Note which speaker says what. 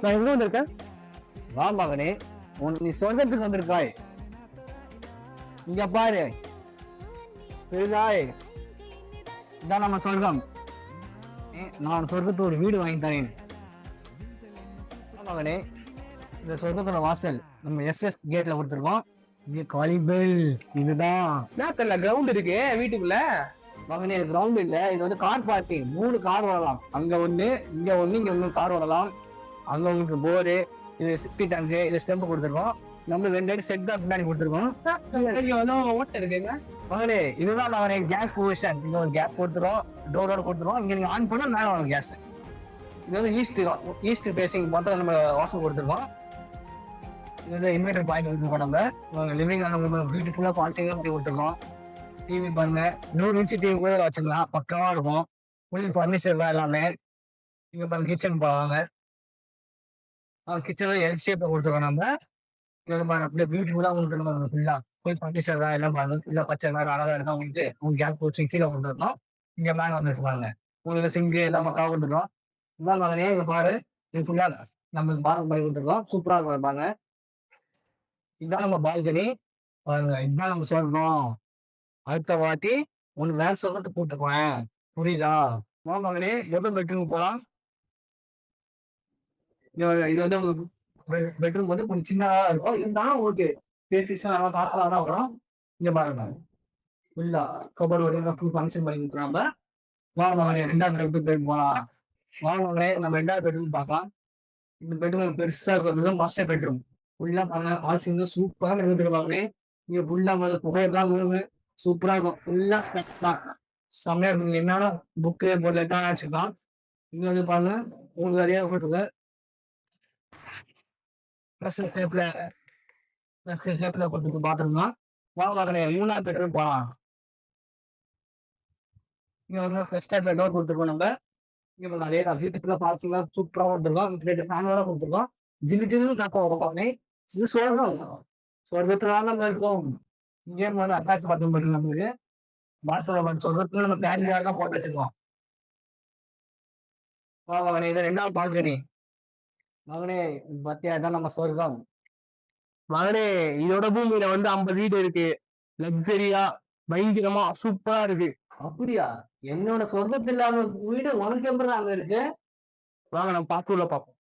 Speaker 1: நான் எங்க வந்திருக்கேன்? வா மகனே, நீ சொர்க்கத்துக்கு வந்திருக்காய். இங்க பாரு, பெரிதாய், இதான் நம்ம சொர்க்கம். நான் சொர்க்கத்துல ஒரு வீடு வாங்கி தரேன். மகனே, இந்த சொர்க்கத்தோட வாசல் நம்ம எஸ்எஸ் கேட்ல கொடுத்துருக்கோம். இங்க காலிபெல் இதுதான்.
Speaker 2: கிரவுண்ட் இருக்கு வீட்டுக்குள்ள.
Speaker 1: மகனே, கிரவுண்ட் இல்ல, இது வந்து கார் பார்க்கிங். 3 கார் வரலாம். அங்க ஒண்ணு, இங்க ஒண்ணு, இங்க ஒண்ணு கார் வரலாம். அங்க உங்களுக்கு போரு, இது சிப்டி டேங்க், இது ஸ்டெம்ப் கொடுத்துருக்கோம். நம்ம 2 செட் தான் பின்னாடி கொடுத்துருக்கோம்.
Speaker 2: ஓட்ட இருக்குங்க
Speaker 1: மகனே, இதுதான் மகனே கேஸ் பொசிஷன். இங்க ஒரு கேஸ் கொடுத்துருவோம், டோரோட கொடுத்துருவோம். இங்க நீங்க ஆன் பண்ணா மேல வரும் கேஸ். இது வந்து ஈஸ்ட் பேசிங் மட்டும் நம்ம வாசல் கொடுத்துருக்கோம். இது வந்து இன்வெர்டர் பாயிண்ட் கொடுத்துருக்கோம். நம்ம லிவிங் பியூட்டிஃபுல்லா பான்சிங் அப்படி கொடுத்துருக்கோம். டிவி பாருங்க, 100 இன்ச்சு டிவி கூட வச்சுக்கலாம், பக்கமா இருக்கும். ஃபுல் பர்னிச்சர் எல்லாமே. இங்க பாருங்க, கிச்சன் போவாங்க. கிச்சன்ல எல் ஷேப்ல கொடுத்துருக்கோம் நம்ம. இங்க பாருங்க, அப்படியே பியூட்டிஃபுல்லா கொடுத்துருக்கோம். ஃபுல்லா ஃபுல் பர்னிச்சர் தான் எல்லாம் பாருங்க. ஃபுல்லா பச்சை வேற அழகா இருக்கும். உங்களுக்கு உங்க கேஸ் போச்சு கீழே கொடுத்துருக்கோம். இங்க மேல வந்துருச்சு பாருங்க, உங்களுக்கு சிங்கு எல்லாம் பக்காவா கொடுத்துருக்கோம். இதான் மகனே, இங்க பாரு, இது ஃபுல்லா நம்ம பாருங்க பண்ணி கொடுத்துருக்கோம். சூப்பரா இருக்கும் பாருங்க. இதுதான் நம்ம பால்கனி பாருங்க. இதுதான் நம்ம சொல்றோம். அடுத்த வாட்டி உனக்கு வேற சொர்க்கத்தை போட்டுக்குவேன், புரியுதா? வா மகனே, முதல் பெட்ரூம் போலாம். இது வந்து பெட்ரூம் வந்து கொஞ்சம் சின்னதா இருக்கும், இருந்தாலும் ஓகே. பேசிஷன் நல்லா காத்தா தான் வரும். இங்க பாருங்க, ஃபுல்லா கபர் வரைக்கும் ஃபுல் ஃபங்க்ஷன் பண்ணி கொடுத்துருவாங்க. வா மகனே, 2வது பெட்ரூம் போலாம். வா மகனே, நம்ம 2வது பெட்ரூம் பார்க்கலாம். இந்த பெட்ரூம் பெருசா இருக்கிறது மாஸ்டர் பெட்ரூம். ஃபுல்லா பாருங்க, ஆல்சிங் சூப்பரா எடுத்துருவாங்க. இங்க ஃபுல்லா புகையெல்லாம் விழுவு சூப்பரா இருக்கும். ஃபுல்லா ஸ்டெப் தான் செம்மையா இருக்கும். என்னன்னா புக்கு போர்டு எல்லாம் வச்சுக்கலாம். இங்க வந்து பாருங்க, உங்களுக்கு நிறைய போட்டுருக்கு. ஷேப்ல கொடுத்துருக்கு பாத்ரூம் தான். வா மகனே, 3வது பெட்ரூம் போலாம். இங்க வந்து ஃபர்ஸ்ட் டைப்ல டோர் கொடுத்துருக்கோம் நம்ம. இங்க பாருங்க, அதே தான் வீட்டுக்குள்ள பாத்தீங்கன்னா சூப்பரா கொடுத்துருக்கோம். 2 ஃபேனோட கொடுத்துருக்கோம். ஜில்லு ஜில்லுன்னு காக்க வரும் பாருங்க. இது சொர்க்கம். சொர்க்கத்துல நம்ம இருக்கோம். இங்கே வந்து அட்டாச் பாத்ரூம் இருக்கு நமக்கு. பாத்ரூம் சொர்க்கத்துல நம்ம பேன் தான் போட்டு வச்சிருக்கோம். வா மகனே, இது 2வது பால்கனி. மகனே, பத்தியா, தான் நம்ம சொர்க்கம். மகனே, இதோட பூமியில வந்து 50 வீடு இருக்கு. லக்ஸரியா, பயங்கரமா சூப்பரா இருக்கு. அப்படியா? என்னோட சொர்க்கத்துல இல்லாம வீடு உனக்கு எப்படி அங்க இருக்கு? வாங்க, நம்ம பாத்துள்ள பாப்போம்.